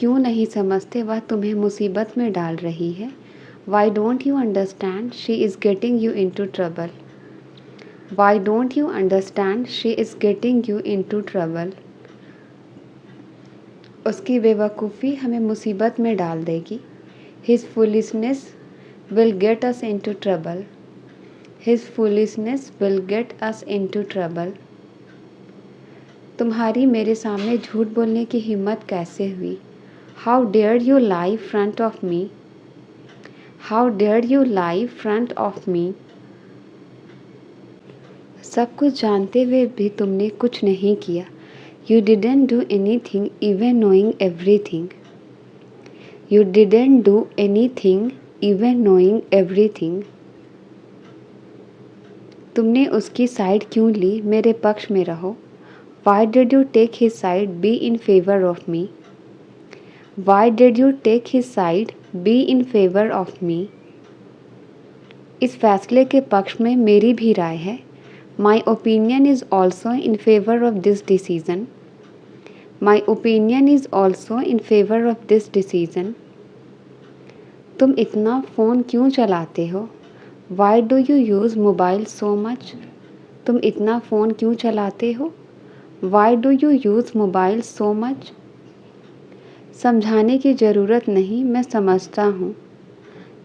क्यों नहीं समझते वह तुम्हें मुसीबत में डाल रही है? Why don't you understand she is getting you into trouble? Why don't you understand she is getting you into trouble? उसकी बेवकूफ़ी हमें मुसीबत में डाल देगी. His foolishness will get us into trouble. His foolishness will get us into trouble. तुम्हारी मेरे सामने झूठ बोलने की हिम्मत कैसे हुई? How dared you lie front of me? How dared you lie front of me? सब कुछ जानते हुए भी तुमने कुछ नहीं किया. You didn't do anything even knowing everything. You didn't do anything even knowing everything. तुमने उसकी साइड क्यों ली? मेरे पक्ष में रहो. Why did you take his side? Be in favor of me. Why did you take his side? Be in favor of me. इस फैसले के पक्ष में मेरी भी राय है. My opinion is also in favor of this decision. My opinion is also in favor of this decision. तुम इतना फ़ोन क्यों चलाते हो? Why do you use mobile so much? तुम इतना फ़ोन क्यों चलाते हो? Why do you use mobile so much? समझाने की ज़रूरत नहीं, मैं समझता हूँ.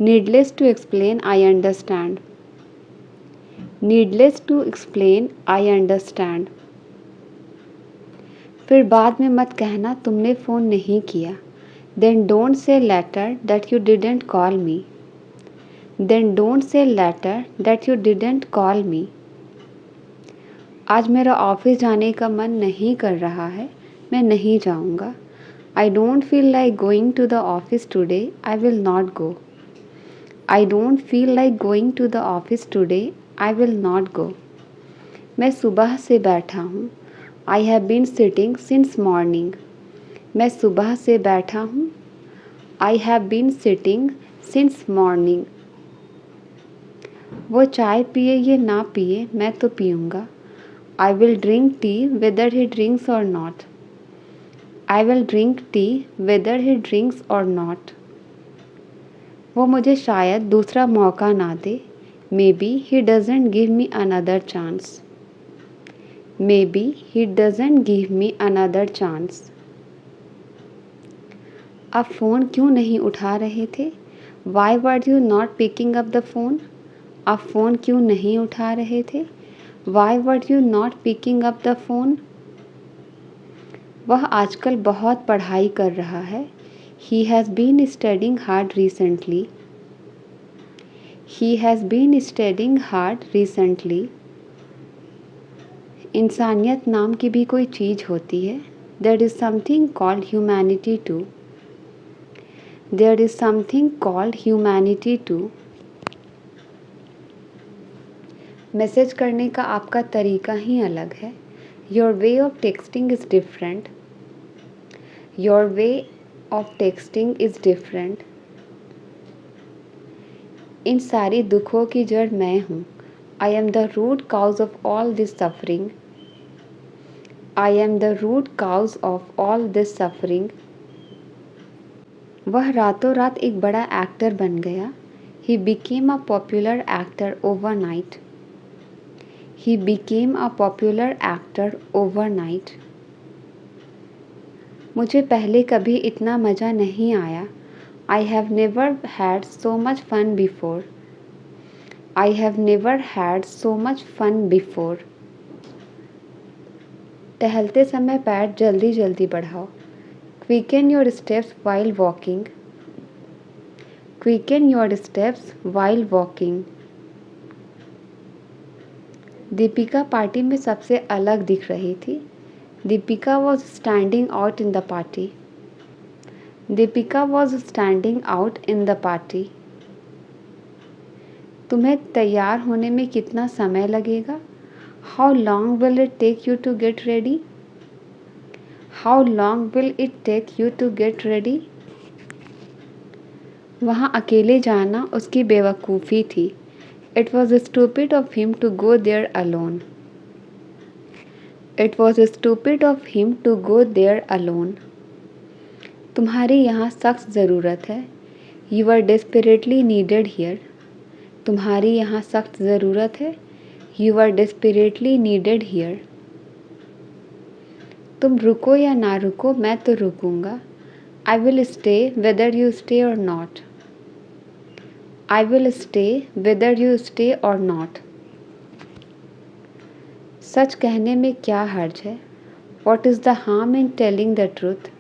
Needless to explain, I understand. Needless to explain, I understand. फिर बाद में मत कहना तुमने फ़ोन नहीं किया. Then don't say later that you didn't call me. Then don't say later that you didn't call me. आज मेरा ऑफिस जाने का मन नहीं कर रहा है, मैं नहीं जाऊंगा. I don't feel like going to the office today, I will not go. I don't feel like going to the office today, I will not go. मैं सुबह से बैठा हूँ. I have been sitting since morning. मैं सुबह से बैठा हूँ. I have been sitting since morning. वो चाय पिए या ना पिए, मैं तो पीऊँगा. I will drink tea whether he drinks or not. I will drink tea whether he drinks or not. वो मुझे शायद दूसरा मौका ना दे. Maybe he doesn't give me another chance. Maybe he doesn't give me another chance. आप phone क्यों नहीं उठा रहे थे? Why were you not picking up the phone? आप फ़ोन क्यों नहीं उठा रहे थे? Why were you not picking up the phone? वह आजकल बहुत पढ़ाई कर रहा है. He has been studying hard recently. He has been studying hard recently. इंसानियत नाम की भी कोई चीज़ होती है. There is something called humanity too. There is something called humanity too. Message करने का आपका तरीका ही अलग है. Your way of texting is different. Your way of texting is different. इन सारी दुखों की जड़ मैं हूँ. I am the root cause of all this suffering. I am the root cause of all this suffering. वह रातों रात एक बड़ा एक्टर बन गया. He became a popular actor overnight. He became a popular actor overnight. मुझे पहले कभी इतना मज़ा नहीं आया. I have never had so much fun before. I have never had so much fun before. टहलते समय पैर जल्दी जल्दी बढ़ाओ. Quicken your steps while walking. Quicken your steps while walking. Deepika party में सबसे अलग दिख रही थी. Deepika was standing out in the party. Deepika was standing out in the party. तुम्हें तैयार होने में कितना समय लगेगा? How long will it take you to get ready? How long will it take you to get ready? वहाँ अकेले जाना उसकी बेवकूफ़ी थी. It was stupid of him to go there alone. It was stupid of him to go there alone. तुम्हारी यहाँ सख्त ज़रूरत है। You are desperately needed here. तुम्हारी यहाँ सख्त ज़रूरत है। You are desperately needed here. तुम रुको या ना रुको, मैं तो रुकूंगा। I will stay whether you stay or not. I will stay whether you stay or not. सच कहने में क्या हर्ज है? What is the harm in telling the truth?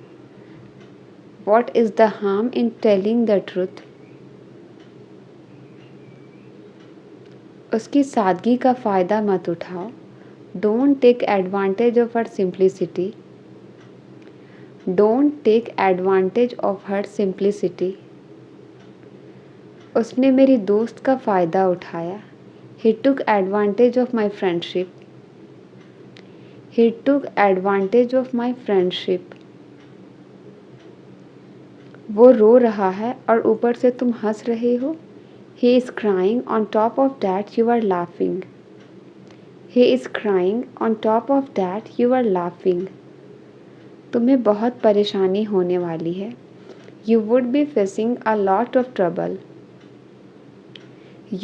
What is the harm in telling the truth? उसकी सादगी का फ़ायदा मत उठाओ। Don't take advantage of her simplicity. Don't take advantage of her simplicity. उसने मेरी दोस्त का फ़ायदा उठाया। He took advantage of my friendship. He took advantage of my friendship. वो रो रहा है और ऊपर से तुम हंस रहे हो। He is crying, on top of that you are laughing. He is crying, on top of that you are laughing. तुम्हें बहुत परेशानी होने वाली है। You would be facing a lot of trouble.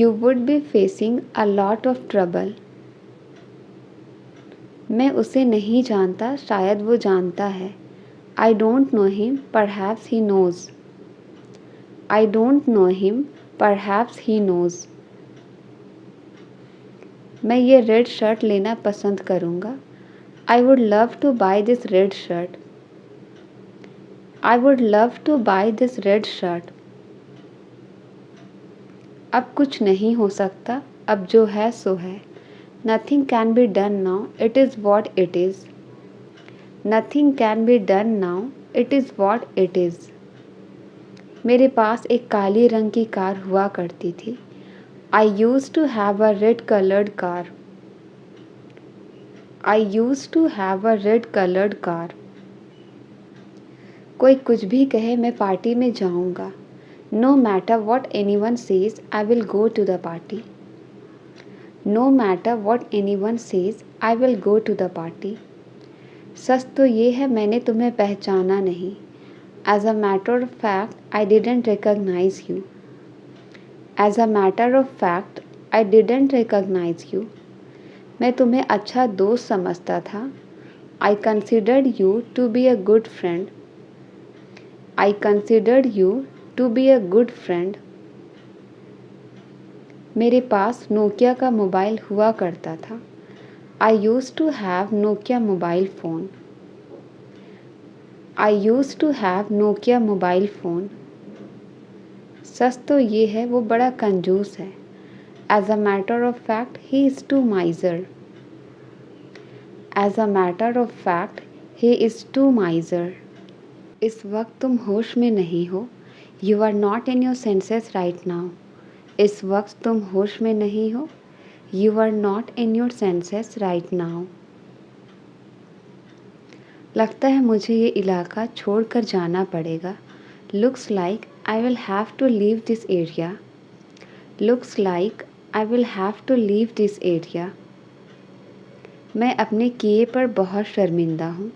You would be facing a lot of trouble. मैं उसे नहीं जानता, शायद वो जानता है। I don't know him, perhaps he knows. I don't know him, perhaps he knows. मैं ये रेड शर्ट लेना पसंद करूँगा। I would love to buy this red shirt. I would love to buy this red shirt. अब कुछ नहीं हो सकता, अब जो है सो है। Nothing can be done now, it is what it is. Nothing can be done now, it is what it is. मेरे पास एक काली रंग की कार हुआ करती थी। I used to have a red colored car. I used to have a red colored car. कोई कुछ भी कहे मैं पार्टी में जाऊंगा। No matter what anyone says, I will go to the party. No matter what anyone says, I will go to the party. सच तो ये है मैंने तुम्हें पहचाना नहीं। As a matter of fact, I didn't recognize you. As a matter of fact, I didn't recognize you. मैं तुम्हें अच्छा दोस्त समझता था। I considered you to be a good friend. I considered you to be a good friend. मेरे पास Nokia का mobile हुआ करता था। I used to have Nokia mobile phone. I used to have Nokia mobile phone. सच तो ये है वो बड़ा कंजूस है। As a matter of fact, he is too miser. As a matter of fact, he is too miser. इस वक्त तुम होश में नहीं हो। You are not in your senses right now. इस वक्त तुम होश में नहीं हो। You are not in your senses right now. लगता है मुझे ये इलाका छोड़कर जाना पड़ेगा। Looks like I will have to leave this area. Looks like I will have to leave this area. मैं अपने किए पर बहुत शर्मिंदा हूँ।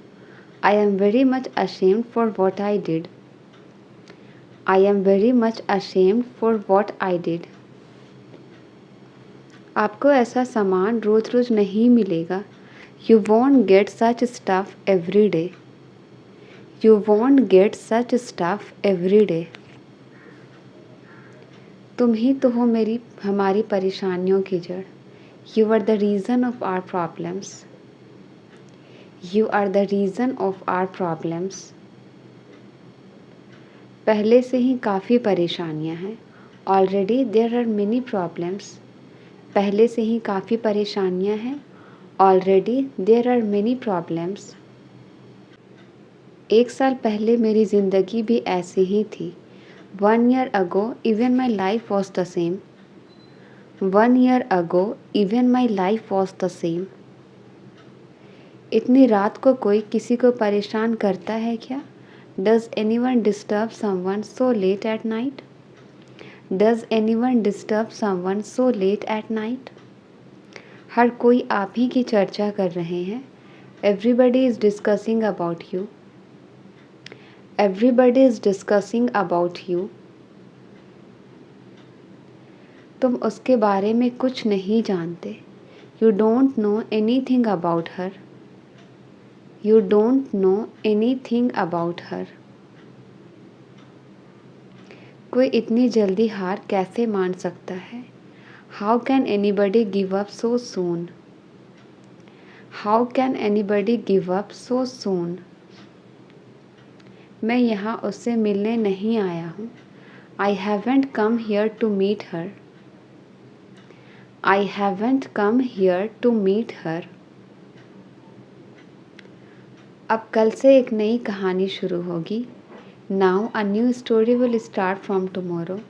I am very much ashamed for what I did. I am very much ashamed for what I did. आपको ऐसा सामान रोज़ रोज़ नहीं मिलेगा। You won't get such stuff every day. You won't get such stuff every day. तुम ही तो हो हमारी परेशानियों की जड़। You are the reason of our problems. You are the reason of our problems. पहले से ही काफ़ी परेशानियां हैं। Already there are many problems. पहले से ही काफ़ी परेशानियां हैं। Already there are many problems. एक साल पहले मेरी ज़िंदगी भी ऐसी ही थी। 1 year ago even my life was the same. 1 year ago even my life was the same. इतनी रात को कोई किसी को परेशान करता है क्या? Does anyone disturb someone so late at night? Does anyone disturb someone so late at night? हर कोई आप ही की चर्चा कर रहे हैं। Everybody is discussing about you. Everybody is discussing about you. तुम उसके बारे में कुछ नहीं जानते. You don't know anything about her. You don't know anything about her. कोई इतनी जल्दी हार कैसे मान सकता है? How can anybody give up so soon? How can anybody give up so soon? मैं यहाँ उससे मिलने नहीं आया हूँ. I haven't come here to meet her. I haven't come here to meet her. अब कल से एक नई कहानी शुरू होगी. Now a new story will start from tomorrow.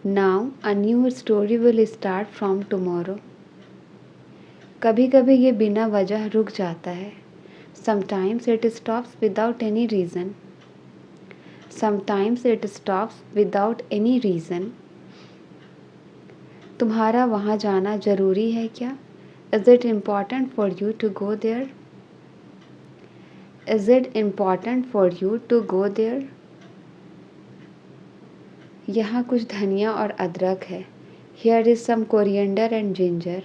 Now a new story will start from tomorrow. कभी कभी ये बिना वजह रुक जाता है. Sometimes it stops without any reason. Sometimes it stops without any reason. तुम्हारा वहाँ जाना ज़रूरी है क्या? Is it important for you to go there? Is it important for you to go there? यहाँ कुछ धनिया और अदरक है. Here is some coriander and ginger.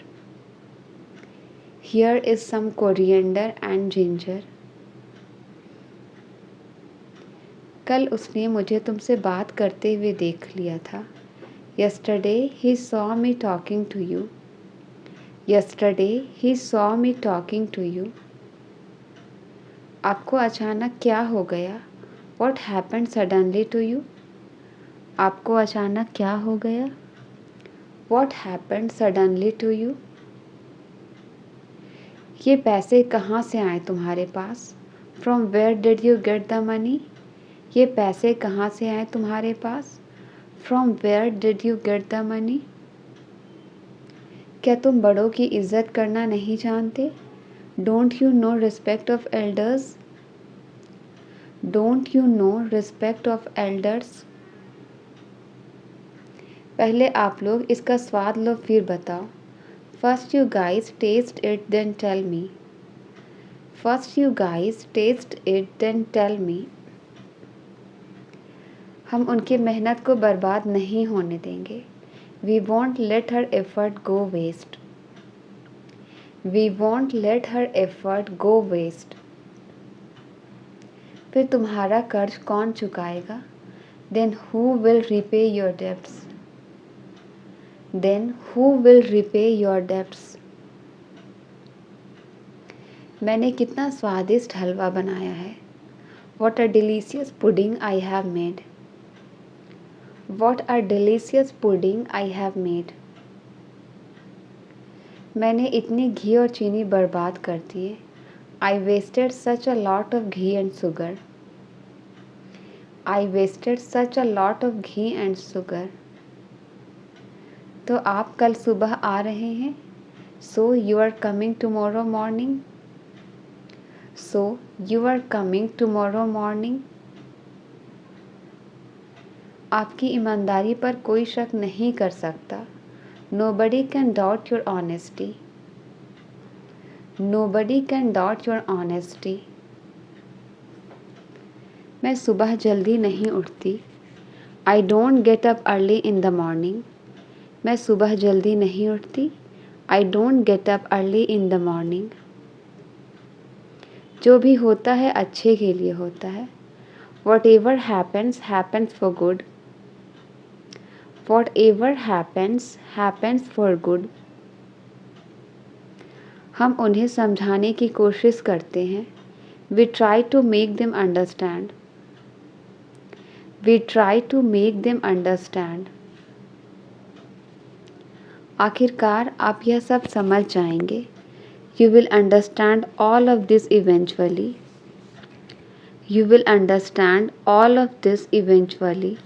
Here is some coriander and ginger. कल उसने मुझे तुमसे बात करते हुए देख लिया था. Yesterday he saw me talking to you. Yesterday he saw me talking to you. आपको अचानक क्या हो गया? What happened suddenly to you? आपको अचानक क्या हो गया? What happened suddenly to you? ये पैसे कहाँ से आए तुम्हारे पास? From where did you get the money? ये पैसे कहाँ से आए तुम्हारे पास? From where did you get the money? क्या तुम बड़ों की इज्जत करना नहीं जानते? Don't you know respect of elders? Don't you know respect of elders? पहले आप लोग इसका स्वाद लो फिर बताओ. First you guys taste it then tell me. First you guys taste it then tell me. हम उनकी मेहनत को बर्बाद नहीं होने देंगे. We won't let her effort go waste. We won't let her effort go waste. फिर तुम्हारा कर्ज कौन चुकाएगा? Then who will repay your debts? Then who will repay your debts? मैंने कितना स्वादिष्ट हलवा बनाया है. What a delicious pudding I have made. What a delicious pudding I have made. मैंने इतनी घी और चीनी बर्बाद कर दिए. I wasted such a lot of ghee and sugar. I wasted such a lot of ghee and sugar. तो आप कल सुबह आ रहे हैं? So you are coming tomorrow morning. So you are coming tomorrow morning. आपकी ईमानदारी पर कोई शक नहीं कर सकता. Nobody can doubt your honesty. Nobody can doubt your honesty. मैं सुबह जल्दी नहीं उठती. I don't get up early in the morning. मैं सुबह जल्दी नहीं उठती. I don't get up early in the morning. जो भी होता है अच्छे के लिए होता है. Whatever happens, happens for good. Whatever happens, happens for good. हम उन्हें समझाने की कोशिश करते हैं. We try to make them understand. We try to make them understand. आखिरकार आप यह सब समझ जाएंगे. You will understand all of this eventually. You will understand all of this eventually.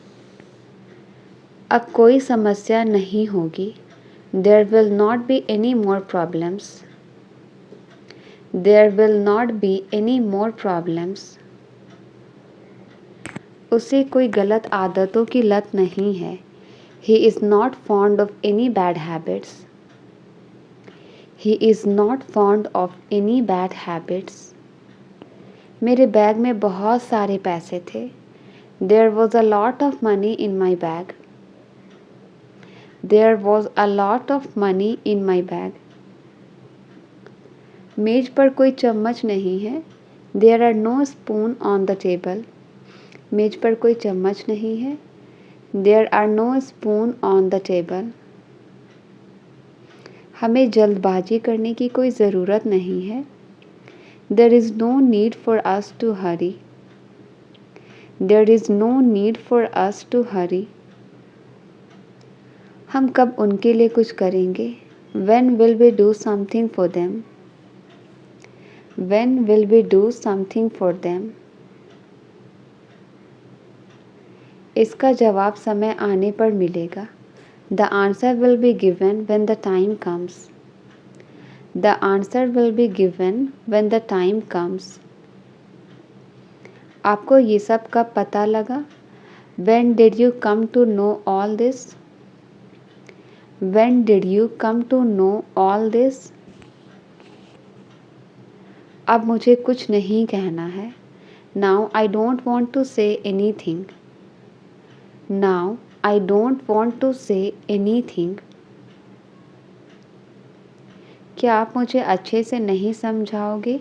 अब कोई समस्या नहीं होगी. There will not be any more problems. There will not be any more problems. उसे कोई गलत आदतों की लत नहीं है. He is not fond of any bad habits. He is not fond of any bad habits. मेरे बैग में बहुत सारे पैसे थे। There was a lot of money in my bag. There was a lot of money in my bag. मेज पर कोई चम्मच नहीं है। There are no spoon on the table. मेज पर कोई चम्मच नहीं है। There are no spoon on the table. हमें जल्दबाजी करने की कोई ज़रूरत नहीं है। There is no need for us to hurry. There is no need for us to hurry. हम कब उनके लिए कुछ करेंगे? When will we do something for them? When will we do something for them? इसका जवाब समय आने पर मिलेगा। The answer will be given when the time comes. The answer will be given when the time comes. आपको ये सब कब पता लगा? When did you come to know all this? When did you come to know all this? अब मुझे कुछ नहीं कहना है। Now I don't want to say anything. Now I don't want to say anything. क्या आप मुझे अच्छे से नहीं समझाओगे?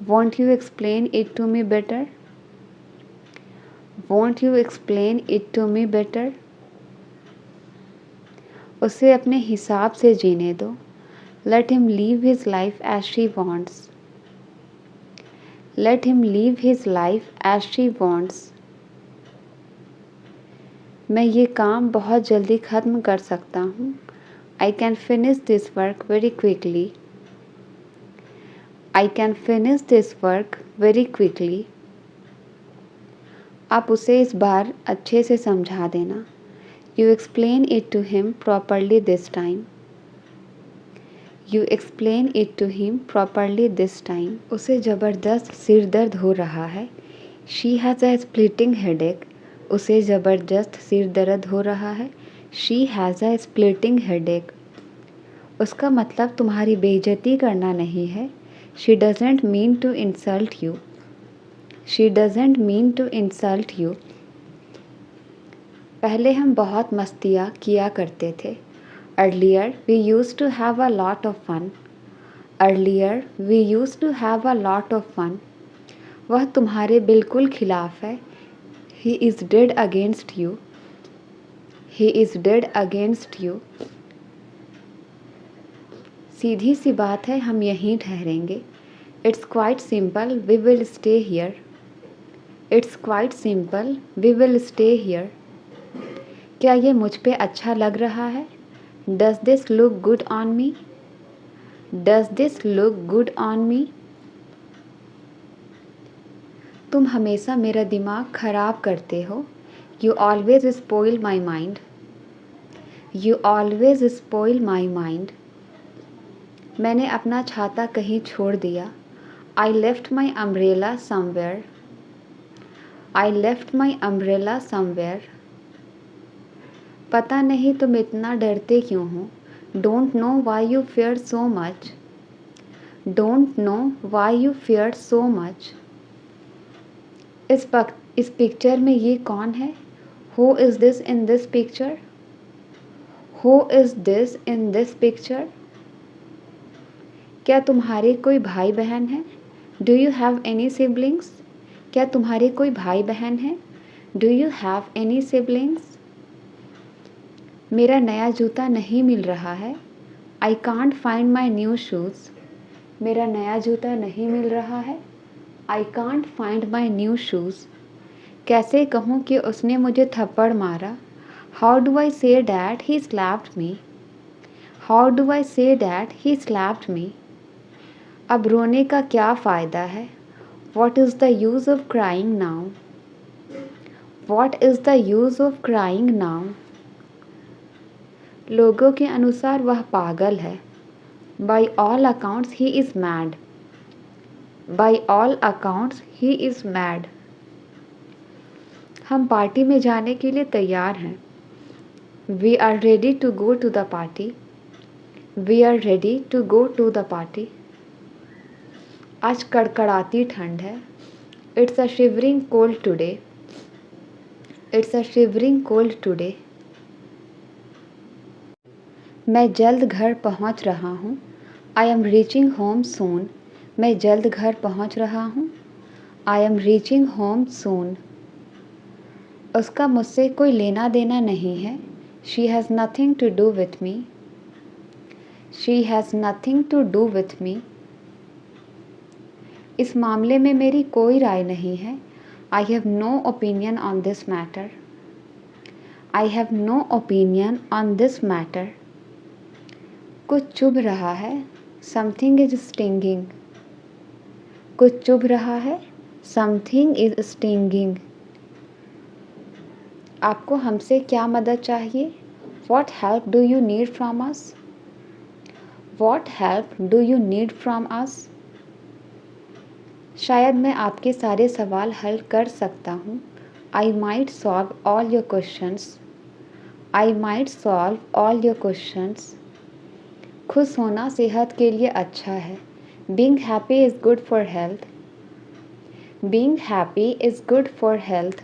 Won't you explain it to me better? Won't you explain it to me better? उसे अपने हिसाब से जीने दो। Let him live his life as she wants. Let him live his life as she wants. मैं ये काम बहुत जल्दी ख़त्म कर सकता हूँ। I can finish this work very quickly. I can finish this work very quickly. आप उसे इस बार अच्छे से समझा देना। You explain it to him properly this time. You explain it to him properly this time. उसे ज़बरदस्त सिर दर्द हो रहा है। She has a splitting headache. उसे ज़बरदस्त सिर दर्द हो रहा है। She has a splitting headache. उसका मतलब तुम्हारी बेइज्जती करना नहीं है। She doesn't mean to insult you. She doesn't mean to insult you. पहले हम बहुत मस्तियाँ किया करते थे। Earlier we used to have a lot of fun. Earlier we used to have a lot of fun. वह तुम्हारे बिल्कुल खिलाफ है। He is dead against you. He is dead against you. सीधी सी बात है, हम यहीं ठहरेंगे। It's quite simple, we will stay here. It's quite simple, we will stay here. क्या ये मुझ पे अच्छा लग रहा है? Does this look good on me? Does this look good on me? तुम हमेशा मेरा दिमाग खराब करते हो। You always spoil my mind. You always spoil my mind. मैंने अपना छाता कहीं छोड़ दिया। I left my umbrella somewhere. I left my umbrella somewhere. पता नहीं तुम इतना डरते क्यों हो। Don't know why you fear so much. Don't know why you fear so much. इस पिक्चर में ये कौन है? Who is this in this picture? Who is this in this picture? क्या तुम्हारे कोई भाई बहन हैं? Do you have any siblings? क्या तुम्हारे कोई भाई बहन हैं? Do you have any siblings? मेरा नया जूता नहीं मिल रहा है। I can't find my new shoes. मेरा नया जूता नहीं मिल रहा है। I can't find my new shoes. कैसे कहूँ कि उसने मुझे थप्पड़ मारा? How do I say that he slapped me? How do I say that he slapped me? अब रोने का क्या फ़ायदा है? What is the use of crying now? What is the use of crying now? लोगों के अनुसार वह पागल है। By all accounts he is mad. By all accounts he is mad. हम पार्टी में जाने के लिए तैयार हैं। We are ready to go to the party. We are ready to go to the party. आज कड़कड़ाती ठंड है। It's a shivering cold today. It's a shivering cold today. मैं जल्द घर पहुंच रहा हूँ. I am reaching home soon. मैं जल्द घर पहुंच रहा हूँ. I am reaching home soon. उसका मुझसे कोई लेना देना नहीं है. She has nothing to do with me. She has nothing to do with me. इस मामले में मेरी कोई राय नहीं है. I have no opinion on this matter. I have no opinion on this matter. कुछ चुभ रहा है. Something is stinging. कुछ चुभ रहा है. Something is stinging. आपको हमसे क्या मदद चाहिए? What help do you need from us? What help do you need from us? शायद मैं आपके सारे सवाल हल कर सकता हूँ. I might solve all your questions. I might solve all your questions. खुश होना सेहत के लिए अच्छा है. Being happy is good for health. Being happy is good for health.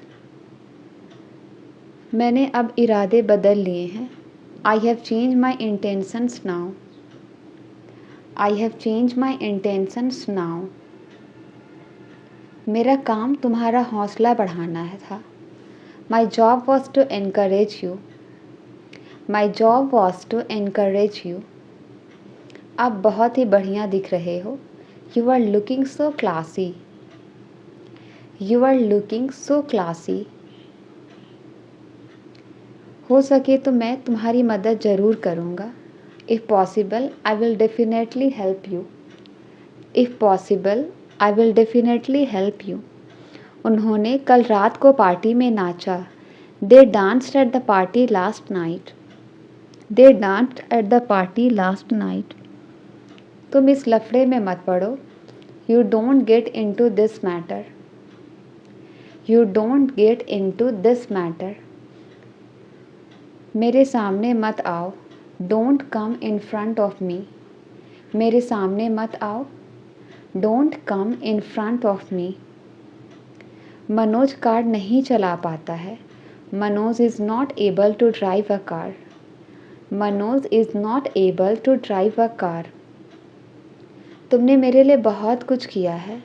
मैंने अब इरादे बदल लिए हैं. I have changed my intentions now. I have changed my intentions now. मेरा काम तुम्हारा हौसला बढ़ाना है था. My job was to encourage you. My job was to encourage you. आप बहुत ही बढ़िया दिख रहे हो. You are looking so classy. You are looking so classy. हो सके तो मैं तुम्हारी मदद ज़रूर करूँगा. If possible, I will definitely help you. If possible, I will definitely help you. उन्होंने कल रात को पार्टी में नाचा. They danced at the party last night. They danced at the party last night. तुम इस लफड़े में मत पड़ो. You don't get into this matter. You don't get into this matter. मेरे सामने मत आओ. Don't come in front of me. मेरे सामने मत आओ. Don't come in front of me. Manoj car नहीं चला पाता है. Manoj is not able to drive a car. Manoj is not able to drive a car. तुमने मेरे लिए बहुत कुछ किया है.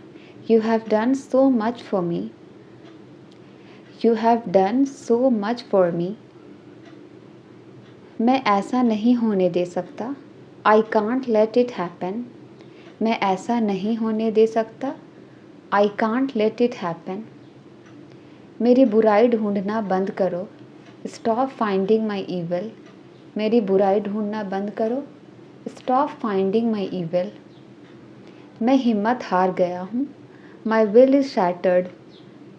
You have done so much for me. You have done so much for me. मैं ऐसा नहीं होने दे सकता. I can't let it happen. मैं ऐसा नहीं होने दे सकता. I can't let it happen. मेरी बुराई ढूंढना बंद करो. Stop finding my evil. मेरी बुराई ढूंढना बंद करो. Stop finding my evil. मैं हिम्मत हार गया हूँ. My will is shattered.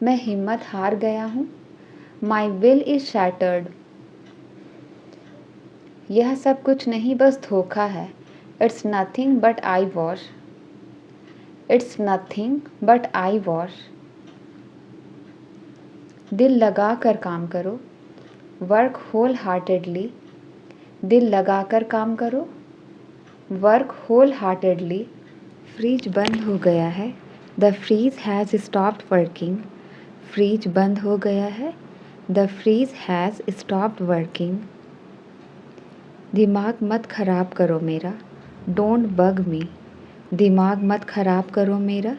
मैं हिम्मत हार गया हूँ. My will is shattered. यह सब कुछ नहीं बस धोखा है. It's nothing but eyewash. It's nothing but eyewash. दिल लगा कर काम करो. Work wholeheartedly. दिल लगा कर काम करो. Work wholeheartedly. फ्रीज बंद हो गया है. The freeze has stopped working. Fridge बंद हो गया है. The freeze has stopped working. दिमाग मत खराब करो मेरा. Don't bug me. दिमाग मत खराब करो मेरा.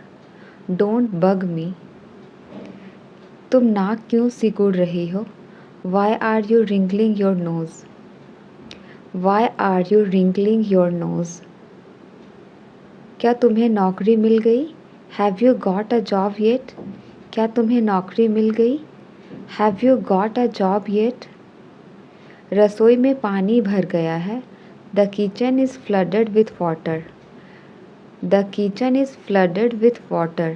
Don't bug me. तुम नाक क्यों सिकुड़ रही हो? Why are you wrinkling your nose? Why are you wrinkling your nose? क्या तुम्हें नौकरी मिल गई? Have you got a job yet? क्या तुम्हें नौकरी मिल गई? Have you got a job yet? रसोई में पानी भर गया है. The kitchen is flooded with water. The kitchen is flooded with water.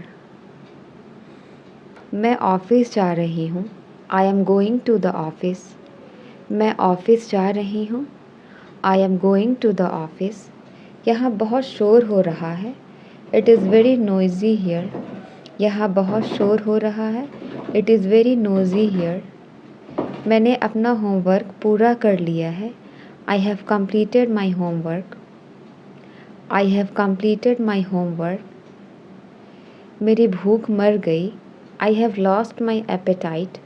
मैं ऑफिस जा रही हूँ. I am going to the office. मैं ऑफिस जा रही हूँ. I am going to the office. यहाँ बहुत शोर हो रहा है. It is very noisy here. यहाँ बहुत शोर हो रहा है. It is very noisy here. मैंने अपना होमवर्क पूरा कर लिया है. I have completed my homework. I have completed my homework. मेरी भूख मर गई. I have lost my appetite.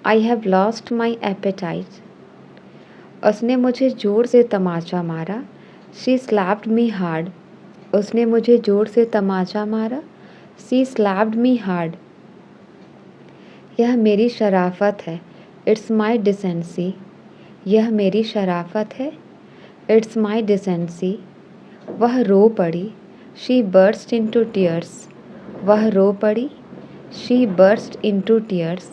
I have lost my appetite. उसने मुझे ज़ोर से तमाचा मारा. She slapped me hard. उसने मुझे ज़ोर से तमाचा मारा. She slapped me hard. यह मेरी शराफ़त है. It's my decency. यह मेरी शराफ़त है. It's my decency. वह रो पड़ी. She burst into tears. वह रो पड़ी. She burst into tears.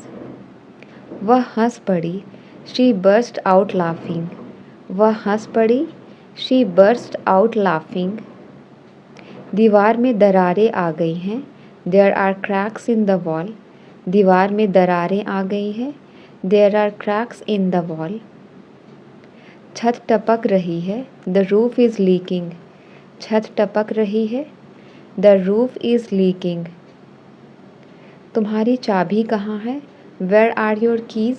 वह हंस पड़ी. She burst out laughing. वह हंस पड़ी. She burst out laughing. दीवार में दरारें आ गई हैं. There are cracks in the wall. दीवार में दरारें आ गई हैं. There are cracks in the wall. छत टपक रही है. The roof is leaking. छत टपक रही है. The roof is leaking. तुम्हारी चाबी कहाँ है? Where are your keys?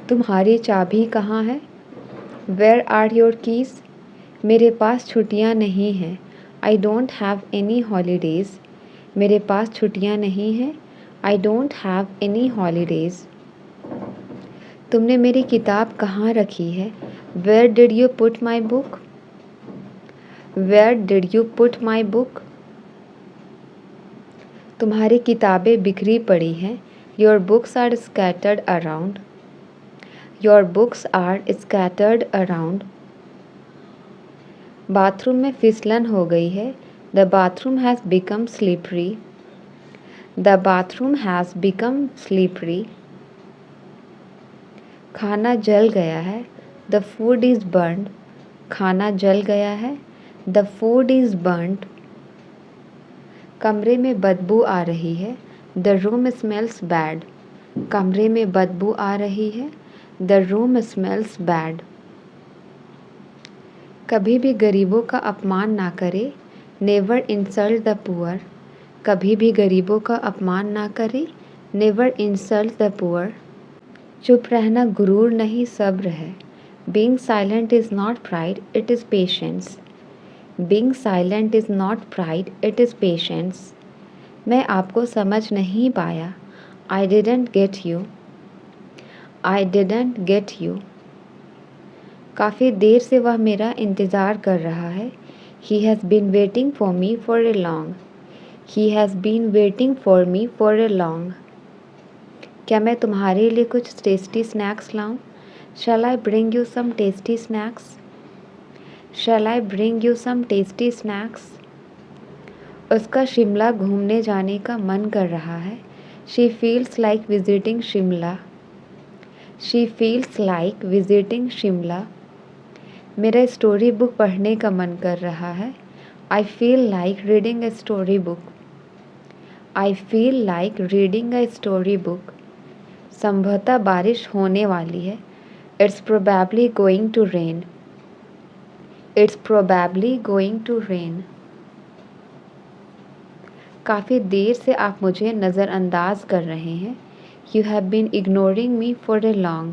तुम्हारी चाबी कहाँ है? Where are your keys? मेरे पास छुट्टियाँ नहीं हैं. I don't have any holidays. मेरे पास छुट्टियाँ नहीं हैं. I don't have any holidays. तुमने मेरी किताब कहाँ रखी है? Where did you put my book? Where did you put my book? तुम्हारी किताबें बिखरी पड़ी हैं. Your books are scattered around. Your books are scattered around. Bathroom में फिसलन हो गई है. The bathroom has become slippery. The bathroom has become slippery. खाना जल गया है. The food is burned. खाना जल गया है. The food is burnt. कमरे में बदबू आ रही है. The room smells bad. कमरे में बदबू आ रही है. The room smells bad. कभी भी गरीबों का अपमान ना करे. Never insult the poor. कभी भी गरीबों का अपमान ना करे. Never insult the poor. चुप रहना गुरूर नहीं सब्र है. Being silent is not pride, it is patience. Being silent is not pride, it is patience. मैं आपको समझ नहीं पाया. I didn't get you. I didn't get you. काफ़ी देर से वह मेरा इंतज़ार कर रहा है. He has been waiting for me for a long. He has been waiting for me for a long. क्या मैं तुम्हारे लिए कुछ टेस्टी स्नैक्स लाऊं? Shall I bring you some tasty snacks? Shall I bring you some tasty snacks? उसका शिमला घूमने जाने का मन कर रहा है. She feels like visiting Shimla. She feels like visiting Shimla. मेरा स्टोरी बुक पढ़ने का मन कर रहा है. I feel like reading a story book. I feel like reading a story book. संभवतः बारिश होने वाली है. It's probably going to rain. It's probably going to rain. काफ़ी देर से आप मुझे नज़रअंदाज कर रहे हैं. You have been ignoring me for a long.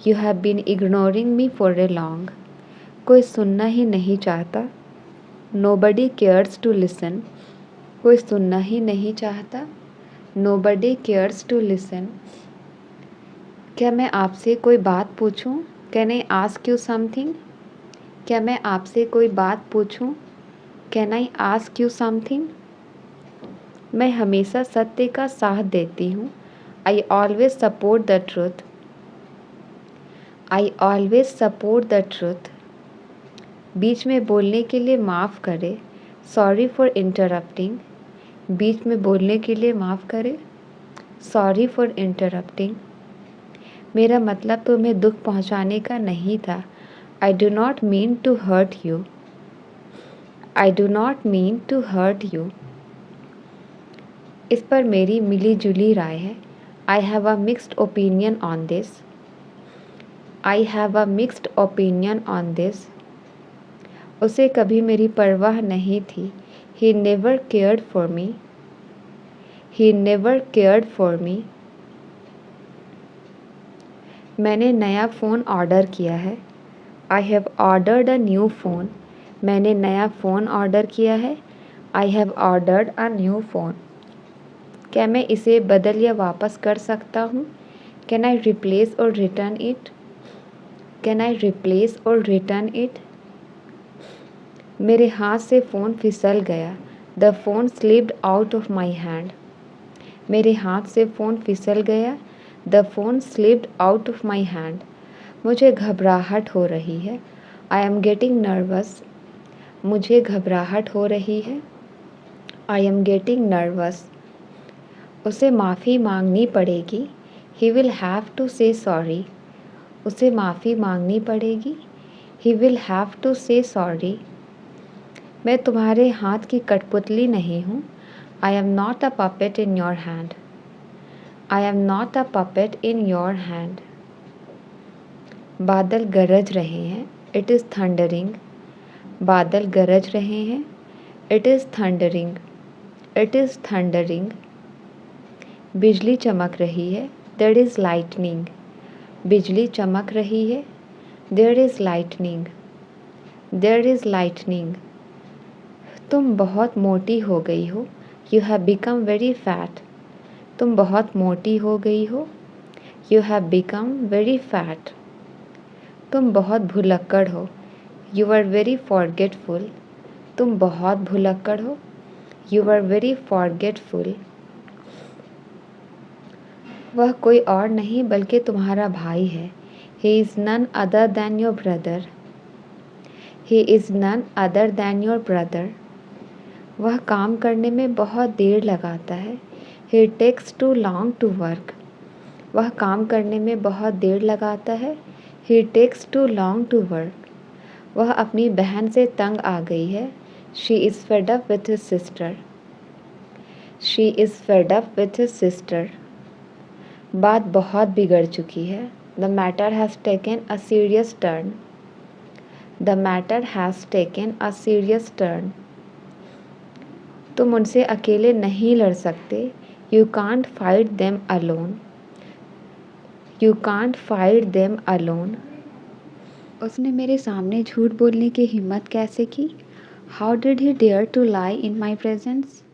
You have been ignoring me for a long. कोई सुनना ही नहीं चाहता. Nobody cares to listen. कोई सुनना ही नहीं चाहता. Nobody cares to listen. क्या मैं आपसे कोई बात पूछूं? Can I ask you something? क्या मैं आपसे कोई बात पूछूं? Can I ask you something? मैं हमेशा सत्य का साथ देती हूँ. I always support the truth. I always support the truth. बीच में बोलने के लिए माफ़ करें. Sorry for interrupting. बीच में बोलने के लिए माफ़ करें. Sorry for interrupting. मेरा मतलब तुम्हें दुख पहुंचाने का नहीं था. I do not mean to hurt you. I do not mean to hurt you. इस पर मेरी मिली जुली राय है. I have a mixed opinion on this. I have a mixed opinion on this. उसे कभी मेरी परवाह नहीं थी. He never cared for me. He never cared for me. मैंने नया फ़ोन ऑर्डर किया है. I have ordered a new phone. मैंने नया फ़ोन ऑर्डर किया है. I have ordered a new phone. क्या मैं इसे बदल या वापस कर सकता हूँ? कैन आई रिप्लेस और return it? Can I replace और रिटर्न इट? मेरे हाथ से फ़ोन फिसल गया। The phone slipped out of my hand. मेरे हाथ से फ़ोन फिसल गया। The phone slipped out of my hand. मुझे घबराहट हो रही है। I am getting nervous. मुझे घबराहट हो रही है। I am getting nervous. उसे माफ़ी मांगनी पड़ेगी। He will have to say sorry. उसे माफ़ी मांगनी पड़ेगी। He will have to say sorry. मैं तुम्हारे हाथ की कठपुतली नहीं हूँ। I am not a puppet in your hand. I am not a puppet in your hand. बादल गरज रहे हैं। It is thundering. बादल गरज रहे हैं। It is thundering. It is thundering. बिजली चमक रही है। There is lightning. बिजली चमक रही है। There is lightning. There is lightning. तुम बहुत मोटी हो गई हो। You have become very fat. तुम बहुत मोटी हो गई हो। You have become very fat. तुम बहुत भुलक्कड़ हो। You are very forgetful. तुम बहुत भुलक्कड़ हो। You are very forgetful. वह कोई और नहीं बल्कि तुम्हारा भाई है। He is none other than your brother. He is none other than your brother. वह काम करने में बहुत देर लगाता है। He takes too long to work. वह काम करने में बहुत देर लगाता है। He takes too long to work. वह अपनी बहन से तंग आ गई है। She is fed up with his sister. She is fed up with his sister. बात बहुत बिगड़ चुकी है। The matter has taken a serious turn. The matter has taken a serious turn. तुम उनसे अकेले नहीं लड़ सकते। You can't fight them alone. You can't fight them alone. उसने मेरे सामने झूठ बोलने की हिम्मत कैसे की? How did he dare to lie in my presence?